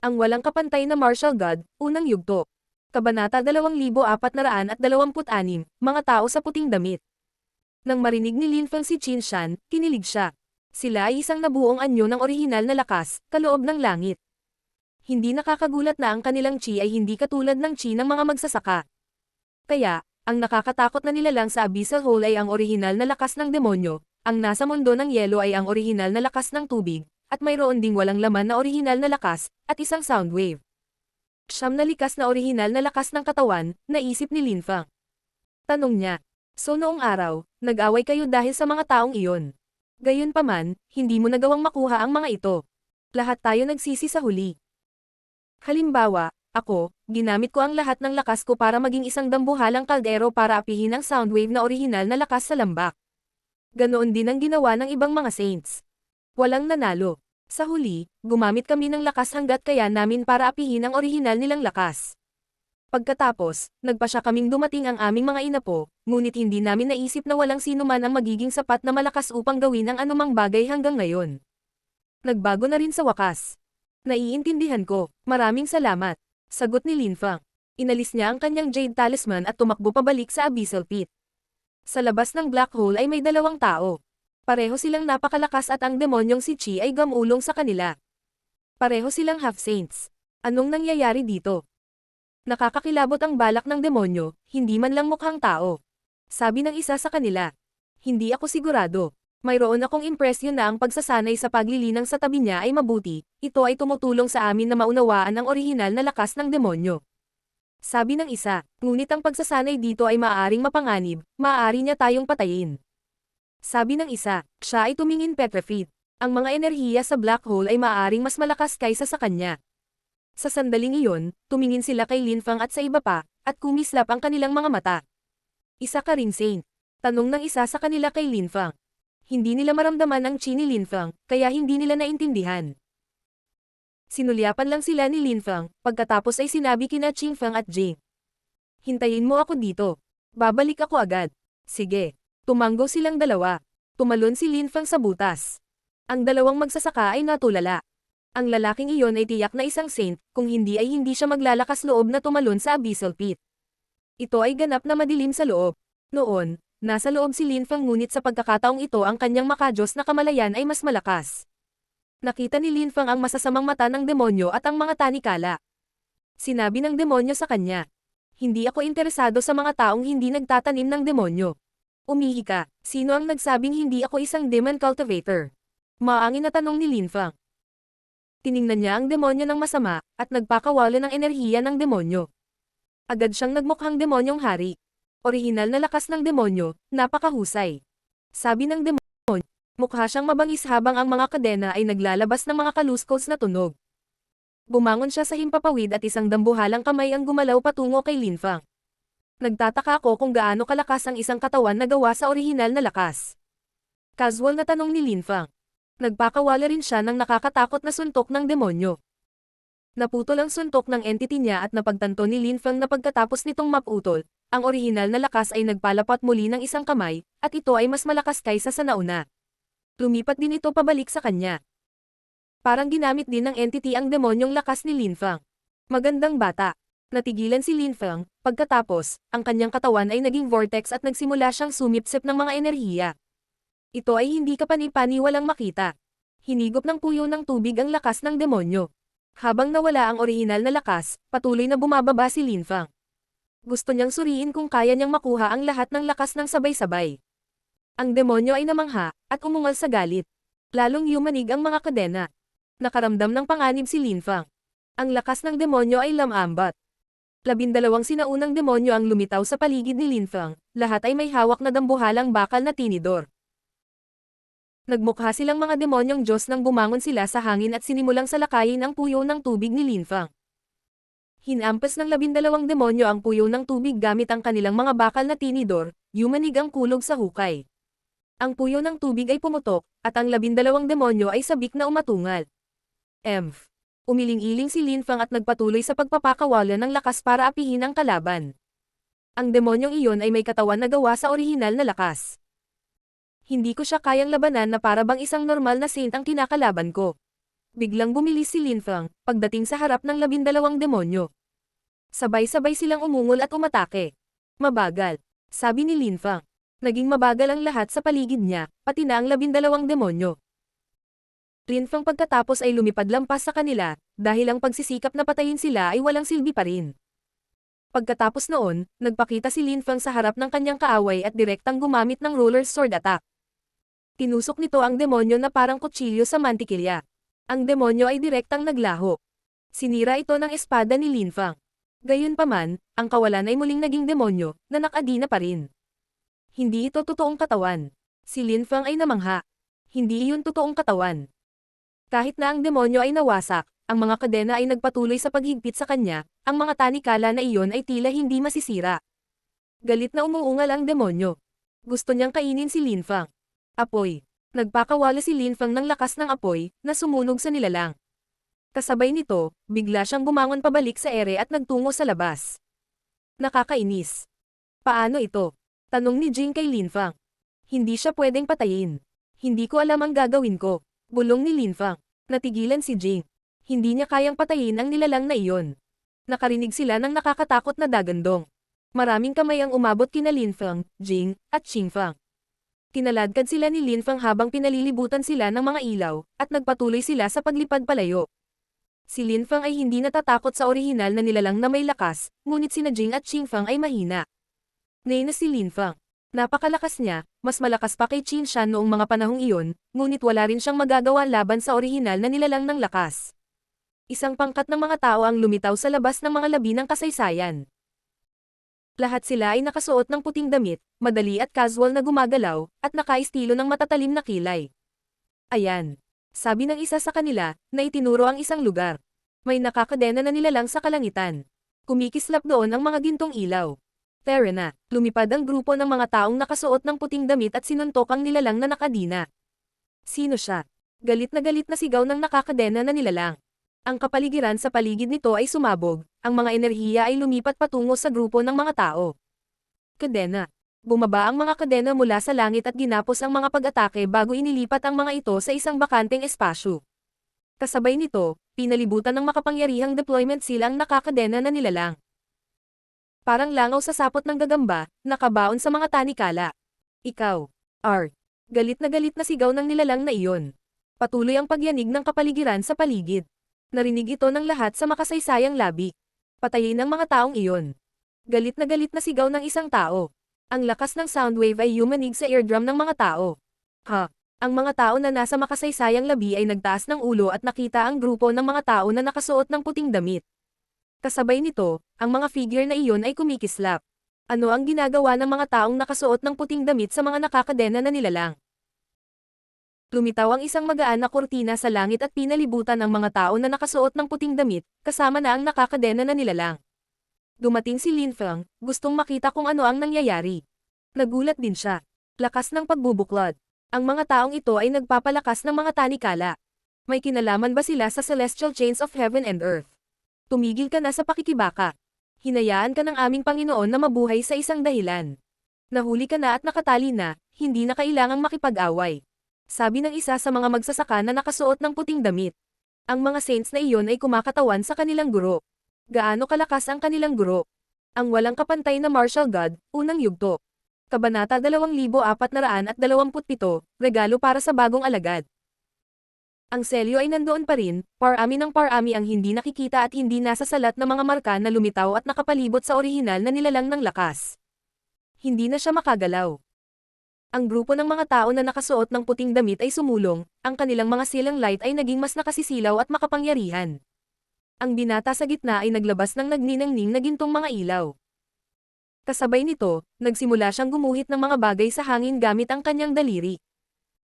Ang walang kapantay na martial god, unang yugto. Kabanata 2426, mga tao sa puting damit. Nang marinig ni Lin Feng si Qin Shan, kinilig siya. Sila ay isang nabuong anyo ng orihinal na lakas, kaloob ng langit. Hindi nakakagulat na ang kanilang chi ay hindi katulad ng chi ng mga magsasaka. Kaya, ang nakakatakot na nilalang sa Abyssal Hole ay ang orihinal na lakas ng demonyo, ang nasa mundo ng yelo ay ang orihinal na lakas ng tubig, at mayroon ding walang laman na orihinal na lakas, at isang sound wave. Siyam na likas na orihinal na lakas ng katawan, naisip ni Lin Feng. Tanong niya. So noong araw, nag-away kayo dahil sa mga taong iyon. Gayunpaman, hindi mo nagawang makuha ang mga ito. Lahat tayo nagsisi sa huli. Halimbawa, ako, ginamit ko ang lahat ng lakas ko para maging isang dambuhalang kaldero para apihin ang sound wave na orihinal na lakas sa lambak. Ganoon din ang ginawa ng ibang mga saints. Walang nanalo. Sa huli, gumamit kami ng lakas hanggat kaya namin para apihin ang orihinal nilang lakas. Pagkatapos, nagpasya kaming dumating ang aming mga inapo, ngunit hindi namin naisip na walang sino man ang magiging sapat na malakas upang gawin ang anumang bagay hanggang ngayon. Nagbago na rin sa wakas. Naiintindihan ko, maraming salamat. Sagot ni Lin Feng. Inalis niya ang kanyang jade talisman at tumakbo pabalik sa Abyssal Pit. Sa labas ng black hole ay may dalawang tao. Pareho silang napakalakas at ang demonyong si Chi ay gamulong sa kanila. Pareho silang half-saints. Anong nangyayari dito? Nakakakilabot ang balak ng demonyo, hindi man lang mukhang tao. Sabi ng isa sa kanila. Hindi ako sigurado. Mayroon akong impresyon na ang pagsasanay sa paglilinang sa tabi niya ay mabuti, ito ay tumutulong sa amin na maunawaan ang orihinal na lakas ng demonyo. Sabi ng isa, ngunit ang pagsasanay dito ay maaaring mapanganib, maaari niya tayong patayin. Sabi ng isa, siya ay tumingin petrified. Ang mga enerhiya sa black hole ay maaaring mas malakas kaysa sa kanya. Sa sandaling iyon, tumingin sila kay Lin Feng at sa iba pa, at kumislap ang kanilang mga mata. Isa ka ring saint. Tanong ng isa sa kanila kay Lin Feng. Hindi nila maramdaman ang chi ni Lin Feng, kaya hindi nila naintindihan. Sinulyapan lang sila ni Lin Feng, pagkatapos ay sinabi kina Qing Feng at Jing. Hintayin mo ako dito. Babalik ako agad. Sige. Tumanggo silang dalawa. Tumalon si Lin Feng sa butas. Ang dalawang magsasaka ay natulala. Ang lalaking iyon ay tiyak na isang saint, kung hindi ay hindi siya maglalakas loob na tumalon sa Abyssal Pit. Ito ay ganap na madilim sa loob. Noon, nasa loob si Lin Feng ngunit sa pagkakataong ito ang kanyang makajos na kamalayan ay mas malakas. Nakita ni Lin Feng ang masasamang mata ng demonyo at ang mga tanikala. Sinabi ng demonyo sa kanya. Hindi ako interesado sa mga taong hindi nagtatanim ng demonyo. Umihi ka, sino ang nagsabing hindi ako isang demon cultivator? Maangin na tanong ni Lin Feng. Tiningnan niya ang demonyo ng masama, at nagpakawala ng enerhiya ng demonyo. Agad siyang nagmukhang demonyong hari. Orihinal na lakas ng demonyo, napakahusay. Sabi ng demonyo, mukha siyang mabangis habang ang mga kadena ay naglalabas ng mga kaluskos na tunog. Bumangon siya sa himpapawid at isang dambuhalang kamay ang gumalaw patungo kay Lin Feng. Nagtataka ako kung gaano kalakas ang isang katawan na gawa sa orihinal na lakas. Casual na tanong ni Lin Feng. Nagpakawala rin siya ng nakakatakot na suntok ng demonyo. Naputol ang suntok ng entity niya at napagtanto ni Lin Feng na pagkatapos nitong maputol, ang orihinal na lakas ay nagpalapat muli ng isang kamay, at ito ay mas malakas kaysa sa nauna. Lumipat din ito pabalik sa kanya. Parang ginamit din ng entity ang demonyong lakas ni Lin Feng. Magandang bata. Natigilan si Lin Feng, pagkatapos, ang kanyang katawan ay naging vortex at nagsimula siyang sumipsip ng mga enerhiya. Ito ay hindi kapani-paniwalang makita. Hinigop ng puyo ng tubig ang lakas ng demonyo. Habang nawala ang orihinal na lakas, patuloy na bumababa si Lin Feng. Gusto niyang suriin kung kaya niyang makuha ang lahat ng lakas ng sabay-sabay. Ang demonyo ay namangha, at umungal sa galit. Lalong yumanig ang mga kadena. Nakaramdam ng panganib si Lin Feng. Ang lakas ng demonyo ay lamambat. 12 sinaunang demonyo ang lumitaw sa paligid ni Lin Feng, lahat ay may hawak na dambuhalang bakal na tinidor. Nagmukha silang mga demonyong Diyos nang bumangon sila sa hangin at sinimulang salakayin ang puyo ng tubig ni Lin Feng. Hinampas ng 12 demonyo ang puyo ng tubig gamit ang kanilang mga bakal na tinidor, yumanig ang kulog sa hukay. Ang puyo ng tubig ay pumutok, at ang 12 demonyo ay sabik na umatungal. Umiling-iling si Lin Feng at nagpatuloy sa pagpapakawala ng lakas para apihin ang kalaban. Ang demonyong iyon ay may katawan na gawa sa orihinal na lakas. Hindi ko siya kayang labanan na para bang isang normal na saint ang kinakalaban ko. Biglang bumilis si Linfeng, pagdating sa harap ng 12 demonyo. Sabay-sabay silang umungol at umatake. Mabagal, sabi ni Linfeng. Naging mabagal ang lahat sa paligid niya, pati na ang 12 demonyo. Linfeng pagkatapos ay lumipad lampas sa kanila, dahil ang pagsisikap na patayin sila ay walang silbi pa rin. Pagkatapos noon, nagpakita si Linfeng sa harap ng kanyang kaaway at direktang gumamit ng ruler sword attack. Tinusok nito ang demonyo na parang kutsilyo sa mantikilya. Ang demonyo ay direktang naglaho. Sinira ito ng espada ni Linfeng. Gayunpaman, ang kawalan ay muling naging demonyo, na nakadina pa rin. Hindi ito totoong katawan. Si Linfeng ay namangha. Hindi iyon totoong katawan. Kahit na ang demonyo ay nawasak, ang mga kadena ay nagpatuloy sa paghigpit sa kanya, ang mga tanikala na iyon ay tila hindi masisira. Galit na umuungal ang demonyo. Gusto niyang kainin si Linfeng. Apoy. Nagpakawala si Linfeng ng lakas ng apoy, na sumunog sa nilalang. Kasabay nito, bigla siyang bumangon pabalik sa ere at nagtungo sa labas. Nakakainis. Paano ito? Tanong ni Jing kay Linfeng. Hindi siya pwedeng patayin. Hindi ko alam ang gagawin ko. Bulong ni Linfeng. Natigilan si Jing. Hindi niya kayang patayin ang nilalang na iyon. Nakarinig sila ng nakakatakot na dagandong. Maraming kamay ang umabot kina Linfeng, Jing, at Qingfeng. Kinaladkad sila ni Linfeng habang pinalilibutan sila ng mga ilaw, at nagpatuloy sila sa paglipad palayo. Si Linfeng ay hindi natatakot sa orihinal na nilalang na may lakas, ngunit sina Jing at Qingfeng ay mahina. Ngayon na si Linfeng. Napakalakas niya, mas malakas pa kay Qin Shan noong mga panahong iyon, ngunit wala rin siyang magagawa laban sa orihinal na nilalang ng lakas. Isang pangkat ng mga tao ang lumitaw sa labas ng mga labi ng kasaysayan. Lahat sila ay nakasuot ng puting damit, madali at casual na gumagalaw, at nakaistilo ng matatalim na kilay. Ayan. Sabi ng isa sa kanila, na itinuro ang isang lugar. May nakakadena na nilalang sa kalangitan. Kumikislap doon ang mga gintong ilaw. Tara na, lumipad ang grupo ng mga taong nakasuot ng puting damit at sinuntok ang nilalang na nakadina. Sino siya? Galit na sigaw ng nakakadena na nilalang. Ang kapaligiran sa paligid nito ay sumabog, ang mga enerhiya ay lumipat patungo sa grupo ng mga tao. Kadena. Bumaba ang mga kadena mula sa langit at ginapos ang mga pag-atake bago inilipat ang mga ito sa isang bakanteng espasyo. Kasabay nito, pinalibutan ng makapangyarihang deployment sila ang nakakadena na nilalang. Parang langaw sa sapot ng gagamba, nakabaon sa mga tanikala. Ikaw, R. Galit na sigaw ng nilalang na iyon. Patuloy ang pagyanig ng kapaligiran sa paligid. Narinig ito ng lahat sa makasaysayang labi. Patayin ang mga taong iyon. Galit na sigaw ng isang tao. Ang lakas ng soundwave ay yumanig sa eardrum ng mga tao. Ang mga tao na nasa makasaysayang labi ay nagtaas ng ulo at nakita ang grupo ng mga tao na nakasuot ng puting damit. Kasabay nito, ang mga figure na iyon ay kumikislap. Ano ang ginagawa ng mga taong nakasuot ng puting damit sa mga nakakadena na nilalang? Lumitaw ang isang magaan na kurtina sa langit at pinalibutan ang mga tao na nakasuot ng puting damit, kasama na ang nakakadena na nilalang. Dumating si Linfeng, gustong makita kung ano ang nangyayari. Nagulat din siya. Lakas ng pagbubuklod. Ang mga taong ito ay nagpapalakas ng mga tanikala. May kinalaman ba sila sa celestial chains of heaven and earth? Tumigil ka na sa pakikibaka. Hinayaan ka ng aming Panginoon na mabuhay sa isang dahilan. Nahuli ka na at nakatali na, hindi na kailangang makipag-away. Sabi ng isa sa mga magsasaka na nakasuot ng puting damit. Ang mga saints na iyon ay kumakatawan sa kanilang guro. Gaano kalakas ang kanilang guro? Ang walang kapantay na martial god, unang yugto. Kabanata 2427, regalo para sa bagong alagad. Ang selyo ay nandoon pa rin, parami ng parami ang hindi nakikita at hindi nasa salat na mga marka na lumitaw at nakapalibot sa orihinal na nilalang ng lakas. Hindi na siya makagalaw. Ang grupo ng mga tao na nakasuot ng puting damit ay sumulong, ang kanilang mga silang light ay naging mas nakasisilaw at makapangyarihan. Ang binata sa gitna ay naglabas ng nagniningning na gintong mga ilaw. Kasabay nito, nagsimula siyang gumuhit ng mga bagay sa hangin gamit ang kanyang daliri.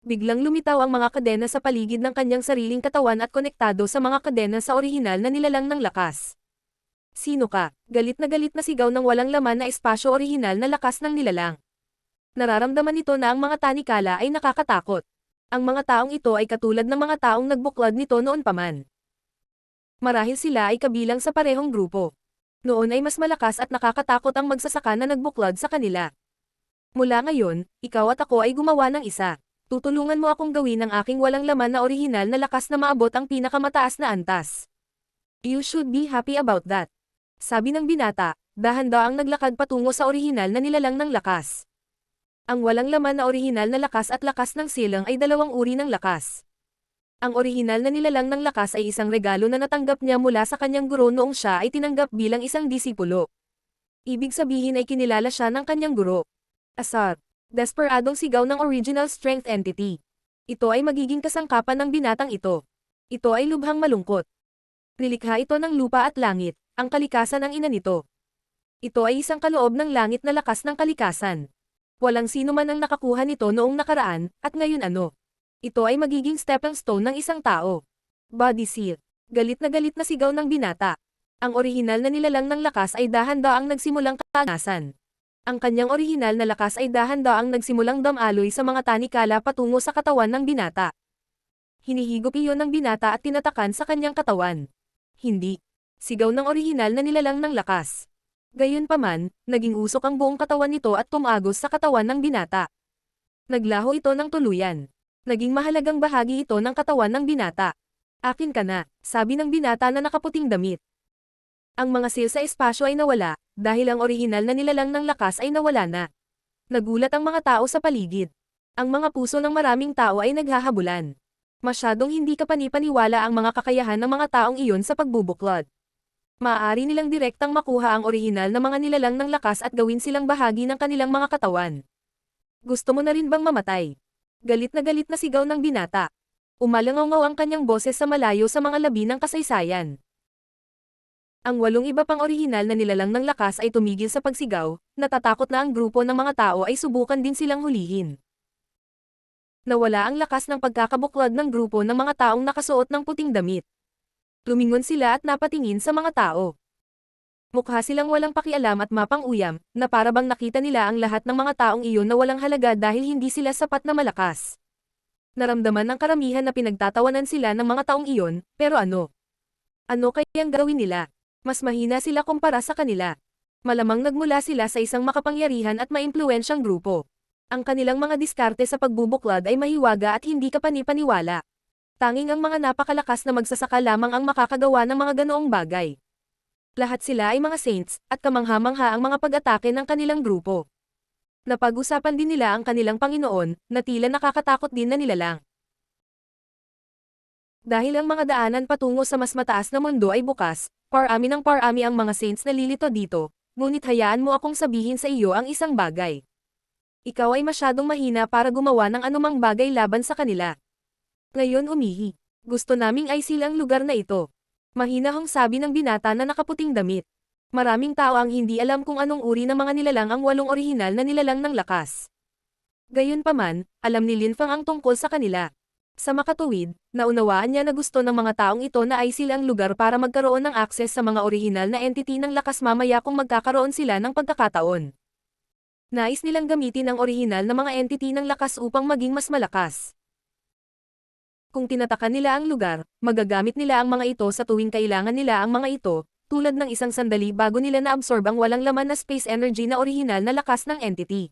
Biglang lumitaw ang mga kadena sa paligid ng kanyang sariling katawan at konektado sa mga kadena sa orihinal na nilalang ng lakas. Sino ka? Galit na sigaw ng walang laman na espasyo orihinal na lakas ng nilalang. Nararamdaman nito na ang mga tanikala ay nakakatakot. Ang mga taong ito ay katulad ng mga taong nagbuklod nito noon pa man. Marahil sila ay kabilang sa parehong grupo. Noon ay mas malakas at nakakatakot ang magsasaka na nagbuklod sa kanila. Mula ngayon, ikaw at ako ay gumawa ng isa. Tutulungan mo akong gawin ang aking walang laman na orihinal na lakas na maabot ang pinakamataas na antas. You should be happy about that. Sabi ng binata, dahan-daang naglakad patungo sa orihinal na nilalang ng lakas. Ang walang laman na orihinal na lakas at lakas ng silang ay dalawang uri ng lakas. Ang orihinal na nilalang ng lakas ay isang regalo na natanggap niya mula sa kanyang guro noong siya ay tinanggap bilang isang disipulo. Ibig sabihin ay kinilala siya ng kanyang guro. Asar. Desperadong sigaw ng original strength entity. Ito ay magiging kasangkapan ng binatang ito. Ito ay lubhang malungkot. Nilikha ito ng lupa at langit, ang kalikasan ang ina nito. Ito ay isang kaloob ng langit na lakas ng kalikasan. Walang sino man ang nakakuha nito noong nakaraan, at ngayon ano? Ito ay magiging stepping stone ng isang tao. Body seal. Galit na sigaw ng binata. Ang orihinal na nilalang ng lakas ay dahan-daang nagsimulang kaganasan. Ang kanyang orihinal na lakas ay dahan-daang nagsimulang damaloy sa mga tanikala patungo sa katawan ng binata. Hinihigop iyon ng binata at tinatakan sa kanyang katawan. Hindi. Sigaw ng orihinal na nilalang ng lakas. Gayunpaman, naging usok ang buong katawan nito at tumagos sa katawan ng binata. Naglaho ito ng tuluyan. Naging mahalagang bahagi ito ng katawan ng binata. Akin ka na, sabi ng binata na nakaputing damit. Ang mga seal sa espasyo ay nawala, dahil ang orihinal na nilalang ng lakas ay nawala na. Nagulat ang mga tao sa paligid. Ang mga puso ng maraming tao ay naghahabulan. Masyadong hindi kapani-paniwala ang mga kakayahan ng mga taong iyon sa pagbubuklod. Maaari nilang direktang makuha ang orihinal na mga nilalang ng lakas at gawin silang bahagi ng kanilang mga katawan. Gusto mo na rin bang mamatay? Galit na sigaw ng binata. Umalangaw ang kanyang boses sa malayo sa mga labi ng kasaysayan. Ang 8 iba pang orihinal na nilalang ng lakas ay tumigil sa pagsigaw, natatakot na ang grupo ng mga tao ay subukan din silang hulihin. Nawala ang lakas ng pagkakabuklod ng grupo ng mga taong nakasuot ng puting damit. Lumingon sila at napatingin sa mga tao. Mukha silang walang pakialam at mapang-uyam, na para bang nakita nila ang lahat ng mga taong iyon na walang halaga dahil hindi sila sapat na malakas. Naramdaman ng karamihan na pinagtatawanan sila ng mga taong iyon, pero ano? Ano kayang gawin nila? Mas mahina sila kumpara sa kanila. Malamang nagmula sila sa isang makapangyarihan at maimpluwensyang grupo. Ang kanilang mga diskarte sa pagbubuklod ay mahiwaga at hindi kapani-paniwala. Tanging ang mga napakalakas na magsasaka lamang ang makakagawa ng mga ganoong bagay. Lahat sila ay mga saints, at kamangha-mangha ang mga pag-atake ng kanilang grupo. Napag-usapan din nila ang kanilang Panginoon, na tila nakakatakot din na nilalang. Dahil ang mga daanan patungo sa mas mataas na mundo ay bukas, parami ng parami ang mga saints na lilito dito, ngunit hayaan mo akong sabihin sa iyo ang isang bagay. Ikaw ay masyadong mahina para gumawa ng anumang bagay laban sa kanila. Ngayon umihi. Gusto naming ay ang lugar na ito. Mahinahong sabi ng binata na nakaputing damit. Maraming tao ang hindi alam kung anong uri ng mga nilalang ang 8 orihinal na nilalang ng lakas. Gayunpaman, alam ni Linfang ang tungkol sa kanila. Sa makatuwid, naunawaan niya na gusto ng mga taong ito na ay ang lugar para magkaroon ng akses sa mga orihinal na entity ng lakas mamaya kung magkakaroon sila ng pagkakataon. Nais nilang gamitin ang orihinal na mga entity ng lakas upang maging mas malakas. Kung tinatakan nila ang lugar, magagamit nila ang mga ito sa tuwing kailangan nila ang mga ito, tulad ng isang sandali bago nila na-absorb ang walang laman na space energy na orihinal na lakas ng entity.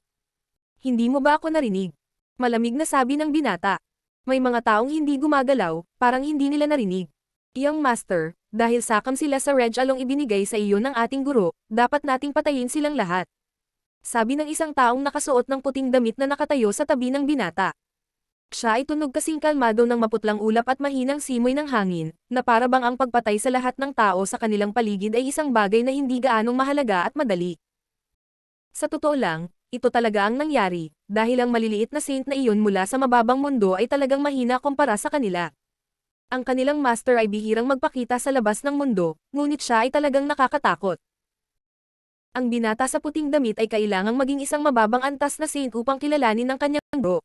Hindi mo ba ako narinig? Malamig na sabi ng binata. May mga taong hindi gumagalaw, parang hindi nila narinig. Iyang master, dahil sakam sila sa Reg Along ibinigay sa iyo ng ating guro, dapat nating patayin silang lahat. Sabi ng isang taong nakasuot ng puting damit na nakatayo sa tabi ng binata. Siya ay tunog kasing kalmado ng maputlang ulap at mahinang simoy ng hangin, na para bang ang pagpatay sa lahat ng tao sa kanilang paligid ay isang bagay na hindi gaanong mahalaga at madali. Sa totoo lang, ito talaga ang nangyari, dahil ang maliliit na saint na iyon mula sa mababang mundo ay talagang mahina kumpara sa kanila. Ang kanilang master ay bihirang magpakita sa labas ng mundo, ngunit siya ay talagang nakakatakot. Ang binata sa puting damit ay kailangang maging isang mababang antas na saint upang kilalanin ng kanyang guro.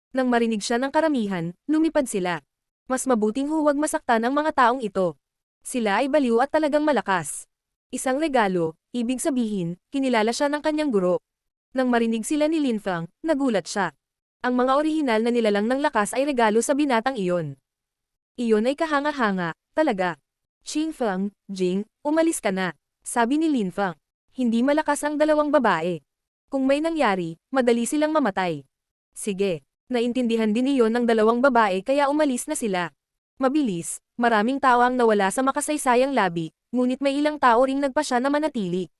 Nang marinig siya ng karamihan, lumipad sila. Mas mabuting huwag masaktan ang mga taong ito. Sila ay baliw at talagang malakas. Isang regalo, ibig sabihin, kinilala siya ng kanyang guro. Nang marinig sila ni Linfang, nagulat siya. Ang mga orihinal na nilalang ng lakas ay regalo sa binatang iyon. Iyon ay kahanga-hanga, talaga. Xingfang, Jing, umalis ka na, sabi ni Linfang. Hindi malakas ang dalawang babae. Kung may nangyari, madali silang mamatay. Sige. Naintindihan din iyon ng dalawang babae kaya umalis na sila. Mabilis, maraming tao ang nawala sa makasaysayang labi, ngunit may ilang tao ring nagpasya na manatili.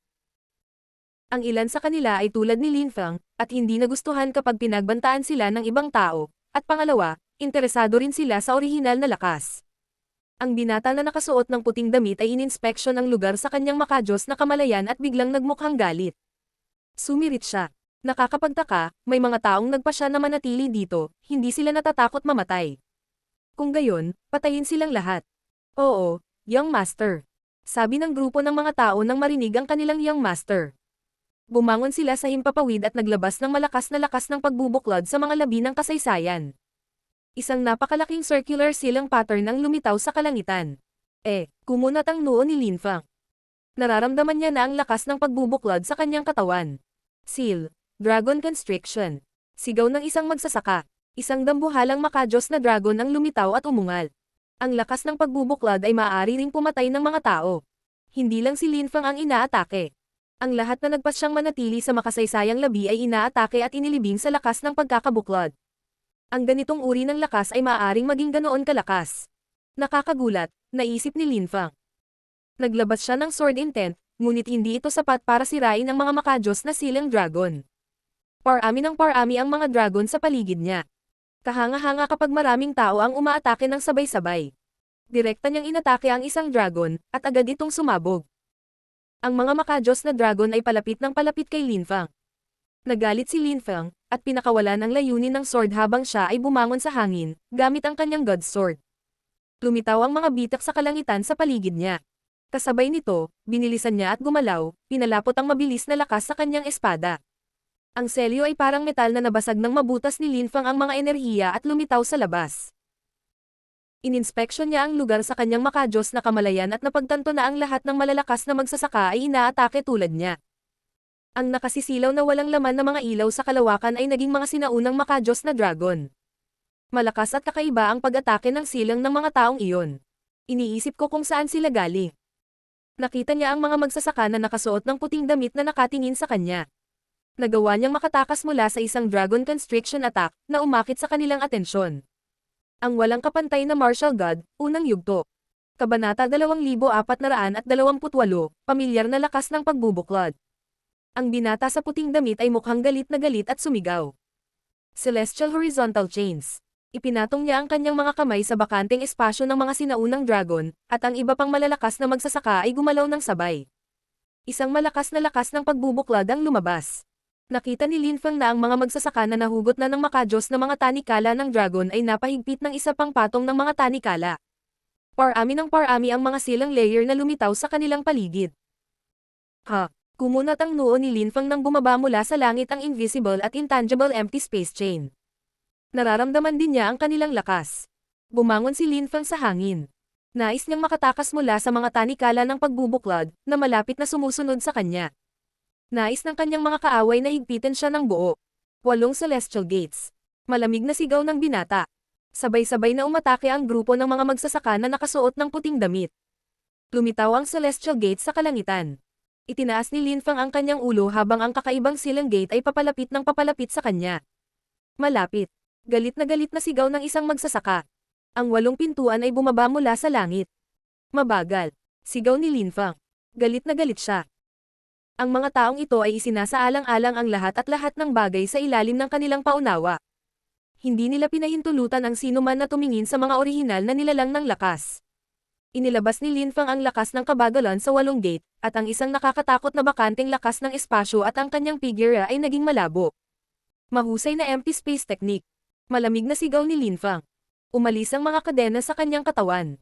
Ang ilan sa kanila ay tulad ni Lin Feng, at hindi nagustuhan kapag pinagbantaan sila ng ibang tao, at pangalawa, interesado rin sila sa orihinal na lakas. Ang binata na nakasuot ng puting damit ay ininspeksyon ang lugar sa kanyang makajos na kamalayan at biglang nagmukhang galit. Sumirit siya. Nakakapagtaka, may mga taong nagpasya na manatili dito, hindi sila natatakot mamatay. Kung gayon, patayin silang lahat. Oo, Young Master. Sabi ng grupo ng mga tao nang marinig ang kanilang Young Master. Bumangon sila sa himpapawid at naglabas ng malakas na lakas ng pagbubuklod sa mga labi ng kasaysayan. Isang napakalaking circular silang pattern ang lumitaw sa kalangitan. Kumunat ang noo ni Lin Feng. Nararamdaman niya na ang lakas ng pagbubuklod sa kanyang katawan. Seal, Dragon Constriction. Sigaw ng isang magsasaka. Isang dambuhalang makajos na dragon ang lumitaw at umungal. Ang lakas ng pagbubuklod ay maaari ring pumatay ng mga tao. Hindi lang si Lin Feng ang inaatake. Ang lahat na nagpasyang manatili sa makasaysayang labi ay inaatake at inilibing sa lakas ng pagkakabuklod. Ang ganitong uri ng lakas ay maaaring maging ganoon kalakas. Nakakagulat, naisip ni Lin Feng. Naglabas siya ng sword intent, ngunit hindi ito sapat para sirain ang mga makajos na silang dragon. Parami ng parami ang mga dragon sa paligid niya. Kahanga-hanga kapag maraming tao ang umaatake ng sabay-sabay. Direkta niyang inatake ang isang dragon, at agad itong sumabog. Ang mga makajos na dragon ay palapit ng palapit kay Lin Feng. Nagalit si Lin Feng, at pinakawalan ang layunin ng sword habang siya ay bumangon sa hangin, gamit ang kanyang god sword. Lumitaw ang mga bitak sa kalangitan sa paligid niya. Kasabay nito, binilisan niya at gumalaw, pinalapot ang mabilis na lakas sa kanyang espada. Ang selyo ay parang metal na nabasag ng mabutas ni Lin Feng ang mga enerhiya at lumitaw sa labas. Ininspeksyon niya ang lugar sa kanyang makajos na kamalayan at napagtanto na ang lahat ng malalakas na magsasaka ay inaatake tulad niya. Ang nakasisilaw na walang laman na mga ilaw sa kalawakan ay naging mga sinaunang makajos na dragon. Malakas at kakaiba ang pag-atake ng silang ng mga taong iyon. Iniisip ko kung saan sila galing. Nakita niya ang mga magsasaka na nakasuot ng puting damit na nakatingin sa kanya. Nagawa niyang makatakas mula sa isang Dragon Constriction attack na umakit sa kanilang atensyon. Ang walang kapantay na martial god, unang yugto. Kabanata 2428, Pamilyar na lakas ng pagbubuklod. Ang binata sa puting damit ay mukhang galit na galit at sumigaw. Celestial Horizontal Chains. Ipinatong niya ang kanyang mga kamay sa bakanteng espasyo ng mga sinaunang dragon, at ang iba pang malalakas na magsasaka ay gumalaw ng sabay. Isang malakas na lakas ng pagbubuklod ang lumabas. Nakita ni Lin Feng na ang mga magsasaka na nahugot na ng makajos na mga tanikala ng dragon ay napahigpit ng isa pang patong ng mga tanikala. Parami ng parami ang mga silang layer na lumitaw sa kanilang paligid. Kumunat ang noo ni Lin Feng nang bumaba mula sa langit ang invisible at intangible empty space chain. Nararamdaman din niya ang kanilang lakas. Bumangon si Lin Feng sa hangin. Nais niyang makatakas mula sa mga tanikala ng pagbubuklod na malapit na sumusunod sa kanya. Nais ng kanyang mga kaaway na higpitin siya ng buo. 8 Celestial Gates. Malamig na sigaw ng binata. Sabay-sabay na umatake ang grupo ng mga magsasaka na nakasuot ng puting damit. Lumitaw ang Celestial Gate sa kalangitan. Itinaas ni Lin Feng ang kanyang ulo habang ang kakaibang silang gate ay papalapit ng papalapit sa kanya. Malapit. Galit na sigaw ng isang magsasaka. Ang 8 pintuan ay bumaba mula sa langit. Mabagal. Sigaw ni Lin Feng. Galit na galit siya. Ang mga taong ito ay isinasaalang-alang ang lahat ng bagay sa ilalim ng kanilang paunawa. Hindi nila pinahintulutan ang sinuman na tumingin sa mga orihinal na nilalang ng lakas. Inilabas ni Lin Feng ang lakas ng kabagalan sa 8 gate, at ang isang nakakatakot na bakanteng lakas ng espasyo at ang kanyang figure ay naging malabo. Mahusay na empty space technique. Malamig na sigaw ni Lin Feng. Umalis ang mga kadena sa kanyang katawan.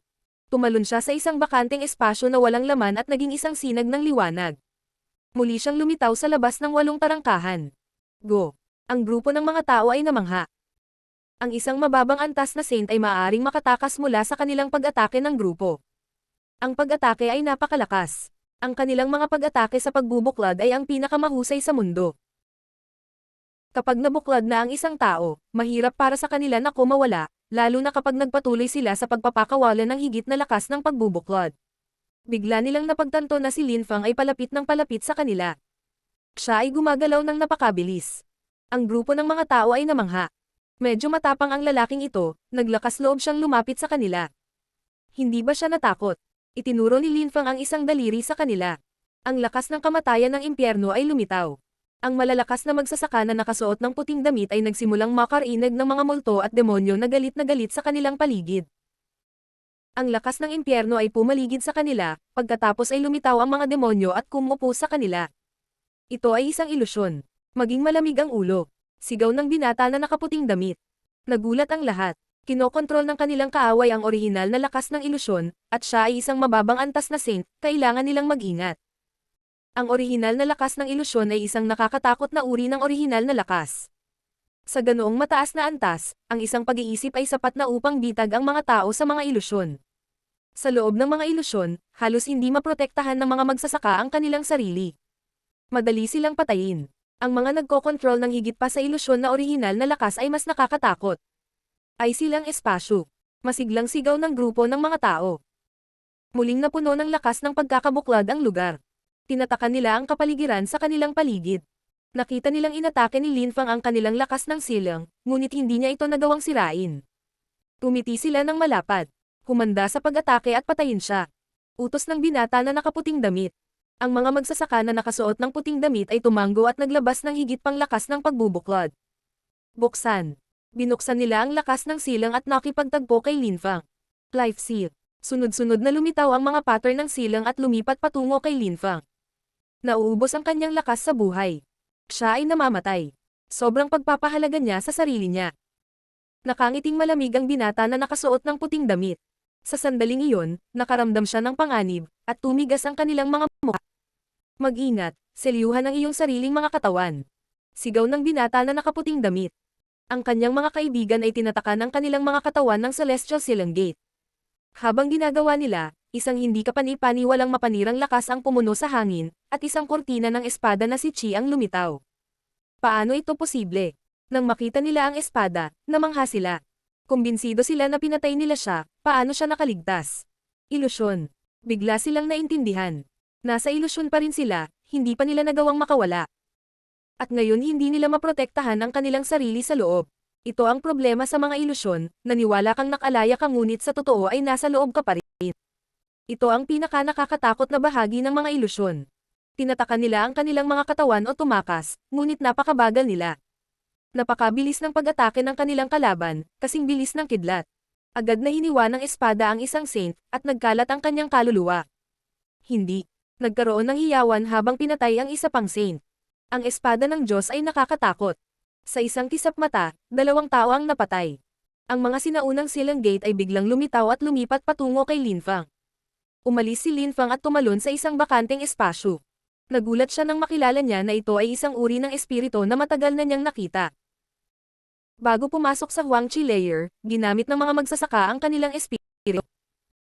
Tumalon siya sa isang bakanteng espasyo na walang laman at naging isang sinag ng liwanag. Muli siyang lumitaw sa labas ng 8 tarangkahan. Go! Ang grupo ng mga tao ay namangha. Ang isang mababang antas na saint ay maaaring makatakas mula sa kanilang pag-atake ng grupo. Ang pag-atake ay napakalakas. Ang kanilang mga pag-atake sa pagbubuklod ay ang pinakamahusay sa mundo. Kapag nabuklod na ang isang tao, mahirap para sa kanila na kumawala, lalo na kapag nagpatuloy sila sa pagpapakawalan ng higit na lakas ng pagbubuklod. Bigla nilang napagtanto na si Lin Feng ay palapit ng palapit sa kanila. Siya ay gumagalaw ng napakabilis. Ang grupo ng mga tao ay namangha. Medyo matapang ang lalaking ito, naglakas loob siyang lumapit sa kanila. Hindi ba siya natakot? Itinuro ni Linfang ang isang daliri sa kanila. Ang lakas ng kamatayan ng impyerno ay lumitaw. Ang malalakas na magsasaka na nakasuot ng puting damit ay nagsimulang makarinig ng mga multo at demonyo na galit sa kanilang paligid. Ang lakas ng impyerno ay pumaligid sa kanila, pagkatapos ay lumitaw ang mga demonyo at kumupo sa kanila. Ito ay isang ilusyon. Maging malamig ang ulo. Sigaw ng binata na nakaputing damit. Nagulat ang lahat. Kinokontrol ng kanilang kaaway ang orihinal na lakas ng ilusyon, at siya ay isang mababang antas na saint, kailangan nilang mag-ingat. Ang orihinal na lakas ng ilusyon ay isang nakakatakot na uri ng orihinal na lakas. Sa ganoong mataas na antas, ang isang pag-iisip ay sapat na upang bitag ang mga tao sa mga ilusyon. Sa loob ng mga ilusyon, halos hindi maprotektahan ng mga magsasaka ang kanilang sarili. Madali silang patayin. Ang mga nagkokontrol ng higit pa sa ilusyon na orihinal na lakas ay mas nakakatakot. Ay silang espasyo. Masiglang sigaw ng grupo ng mga tao. Muling napuno ng lakas ng pagkakabuklad ang lugar. Tinatakan nila ang kapaligiran sa kanilang paligid. Nakita nilang inatake ni Linfang ang kanilang lakas ng silang, ngunit hindi niya ito nagawang sirain. Tumiti sila ng malapad. Humanda sa pag-atake at patayin siya. Utos ng binata na nakaputing damit. Ang mga magsasaka na nakasuot ng puting damit ay tumanggo at naglabas ng higit pang lakas ng pagbubuklod. Buksan. Binuksan nila ang lakas ng silang at nakipagtagpo kay Linfang. Life seal. Sunod-sunod na lumitaw ang mga pattern ng silang at lumipat patungo kay Linfang. Nauubos ang kanyang lakas sa buhay. Siya ay namamatay. Sobrang pagpapahalaga niya sa sarili niya. Nakangiting malamig ang binata na nakasuot ng puting damit. Sa sandaling iyon, nakaramdam siya ng panganib, at tumigas ang kanilang mga mukha. Mag-ingat, selyuhan ang iyong sariling mga katawan. Sigaw ng binata na nakaputing damit. Ang kanyang mga kaibigan ay tinatakan ang kanilang mga katawan ng Celestial Silang Gate. Habang ginagawa nila, isang hindi kapani-pani walang mapanirang lakas ang pumuno sa hangin, at isang kortina ng espada na si Chi ang lumitaw. Paano ito posible? Nang makita nila ang espada, namangha sila. Kumbinsido sila na pinatay nila siya, paano siya nakaligtas? Ilusyon. Bigla silang naintindihan. Nasa ilusyon pa rin sila, hindi pa nila nagawang makawala. At ngayon hindi nila maprotektahan ang kanilang sarili sa loob. Ito ang problema sa mga ilusyon, naniwala kang nakalaya ka ngunit sa totoo ay nasa loob ka pa rin. Ito ang pinaka-nakakatakot na bahagi ng mga ilusyon. Tinatakan nila ang kanilang mga katawan o tumakas, ngunit napakabagal nila. Napakabilis ng pag-atake ng kanilang kalaban, kasing bilis ng kidlat. Agad na hiniwa ng espada ang isang saint, at nagkalat ang kanyang kaluluwa. Hindi. Nagkaroon ng hiyawan habang pinatay ang isa pang saint. Ang espada ng Diyos ay nakakatakot. Sa isang kisap mata, 2 tao ang napatay. Ang mga sinaunang silang gate ay biglang lumitaw at lumipat patungo kay Linfang. Umalis si Linfang at tumalon sa isang bakanteng espasyo. Nagulat siya nang makilala niya na ito ay isang uri ng espiritu na matagal na niyang nakita. Bago pumasok sa Huangqi layer, ginamit ng mga magsasaka ang kanilang espiritu.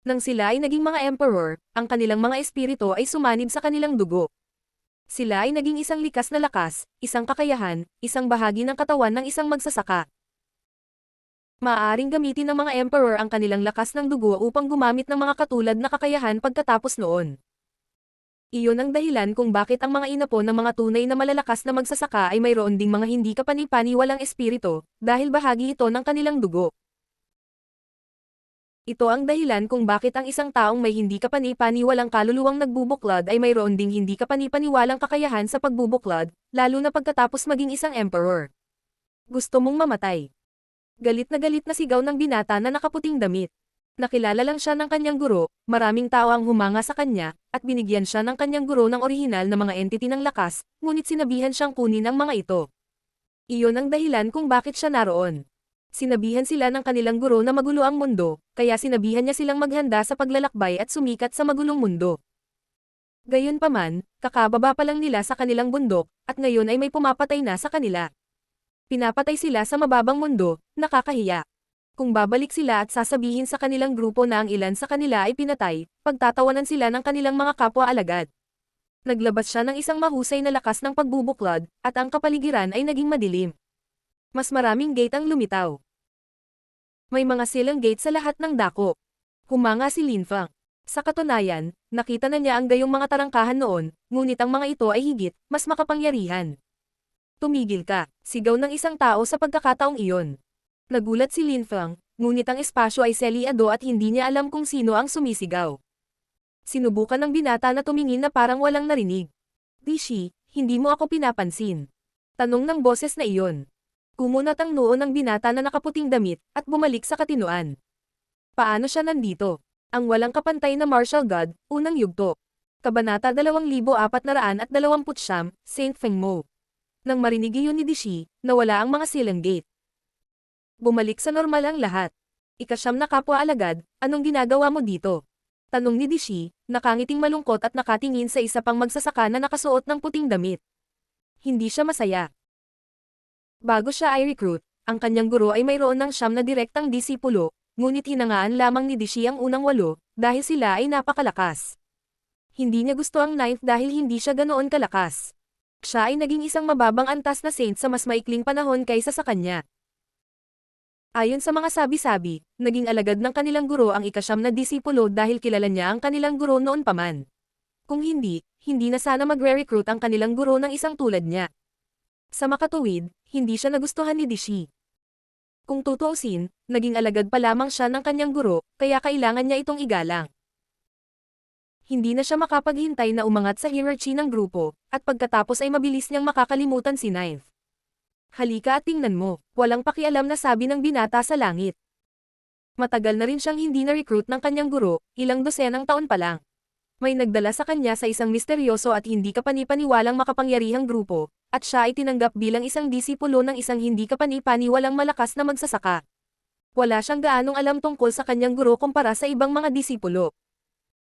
Nang sila ay naging mga emperor, ang kanilang mga espiritu ay sumanib sa kanilang dugo. Sila ay naging isang likas na lakas, isang kakayahan, isang bahagi ng katawan ng isang magsasaka. Maaaring gamitin ng mga emperor ang kanilang lakas ng dugo upang gumamit ng mga katulad na kakayahan pagkatapos noon. Iyon ang dahilan kung bakit ang mga inapo ng mga tunay na malalakas na magsasaka ay mayroon ding mga hindi kapani-paniwalang espiritu, dahil bahagi ito ng kanilang dugo. Ito ang dahilan kung bakit ang isang taong may hindi kapani-paniwalang kaluluwang nagbubuklod ay mayroon ding hindi kapani-paniwalang kakayahan sa pagbubuklod, lalo na pagkatapos maging isang emperor. Gusto mong mamatay. Galit na sigaw ng binata na nakaputing damit. Nakilala lang siya ng kanyang guro, maraming tao ang humanga sa kanya, at binigyan siya ng kanyang guro ng orihinal na mga entity ng lakas, ngunit sinabihan siyang kunin ang mga ito. Iyon ang dahilan kung bakit siya naroon. Sinabihan sila ng kanilang guro na magulo ang mundo, kaya sinabihan niya silang maghanda sa paglalakbay at sumikat sa magulong mundo. Gayunpaman, kakababa pa lang nila sa kanilang bundok, at ngayon ay may pumapatay na sa kanila. Pinapatay sila sa mababang mundo, nakakahiya. Kung babalik sila at sasabihin sa kanilang grupo na ang ilan sa kanila ay pinatay, pagtatawanan sila ng kanilang mga kapwa alagad. Naglabas siya ng isang mahusay na lakas ng pagbubuklod, at ang kapaligiran ay naging madilim. Mas maraming gate ang lumitaw. May mga silang gate sa lahat ng dako. Humanga si Linfang. Sa katunayan, nakita na niya ang gayong mga tarangkahan noon, ngunit ang mga ito ay higit, mas makapangyarihan. Tumigil ka, sigaw ng isang tao sa pagkakataong iyon. Nagulat si Lin Feng, ngunit ang espasyo ay selyado at hindi niya alam kung sino ang sumisigaw. Sinubukan ng binata na tumingin na parang walang narinig. Dishi, hindi mo ako pinapansin. Tanong ng boses na iyon. Kumunat ang noo ng binata na nakaputing damit, at bumalik sa katinuan. Paano siya nandito? Ang walang kapantay na martial god, unang yugto. Kabanata 2429, Saint Fengmo. Nang marinig iyon ni Dishi, nawala ang mga silang gate. Bumalik sa normal ang lahat. Ikasyam na kapwa-alagad, anong ginagawa mo dito? Tanong ni Dishi, nakangiting malungkot at nakatingin sa isa pang magsasaka na nakasuot ng puting damit. Hindi siya masaya. Bago siya ay recruit, ang kanyang guro ay mayroon ng 9 na direktang disipulo, ngunit hinangaan lamang ni Dishi ang unang 8, dahil sila ay napakalakas. Hindi niya gusto ang 9th dahil hindi siya ganoon kalakas. Siya ay naging isang mababang antas na saint sa mas maikling panahon kaysa sa kanya. Ayon sa mga sabi-sabi, naging alagad ng kanilang guro ang ikasyam na disipulo dahil kilala niya ang kanilang guro noon pa man. Kung hindi, hindi na sana magre-recruit ang kanilang guro ng isang tulad niya. Sa makatuwid, hindi siya nagustuhan ni Dishi. Kung tutuusin, naging alagad pa lamang siya ng kanyang guro, kaya kailangan niya itong igalang. Hindi na siya makapaghintay na umangat sa hierarchy ng grupo, at pagkatapos ay mabilis niyang makakalimutan si Ninth. Halika at tingnan mo, walang pakialam na sabi ng binata sa langit. Matagal na rin siyang hindi na-recruit ng kanyang guro, ilang dosenang taon pa lang. May nagdala sa kanya sa isang misteryoso at hindi kapani-paniwalang makapangyarihang grupo, at siya ay tinanggap bilang isang disipulo ng isang hindi kapani-paniwalang malakas na magsasaka. Wala siyang gaanong alam tungkol sa kanyang guro kumpara sa ibang mga disipulo.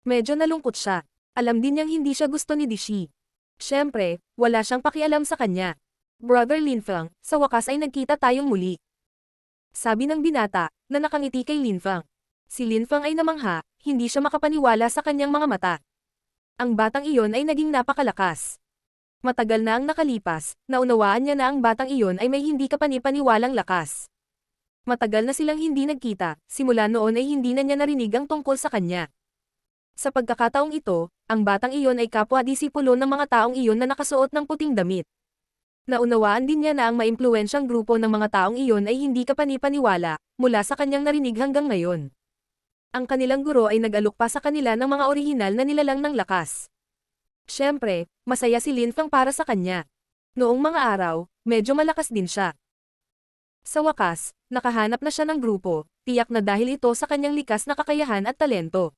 Medyo nalungkot siya. Alam din niyang hindi siya gusto ni Dishi. Siyempre, wala siyang pakialam sa kanya. Brother Lin Feng, sa wakas ay nagkita tayong muli. Sabi ng binata, na nakangiti kay Lin Feng. Si Lin Feng ay namangha, hindi siya makapaniwala sa kanyang mga mata. Ang batang iyon ay naging napakalakas. Matagal na ang nakalipas, naunawaan niya na ang batang iyon ay may hindi kapani-paniwalang lakas. Matagal na silang hindi nagkita, simula noon ay hindi na niya narinig ang tungkol sa kanya. Sa pagkakataong ito, ang batang iyon ay kapwa-disipulo ng mga taong iyon na nakasuot ng puting damit. Naunawaan din niya na ang maimpluwensyang grupo ng mga taong iyon ay hindi kapani-paniwala, mula sa kanyang narinig hanggang ngayon. Ang kanilang guro ay nag-alok pa sa kanila ng mga orihinal na nilalang ng lakas. Siyempre, masaya si Lin Feng para sa kanya. Noong mga araw, medyo malakas din siya. Sa wakas, nakahanap na siya ng grupo, tiyak na dahil ito sa kanyang likas na kakayahan at talento.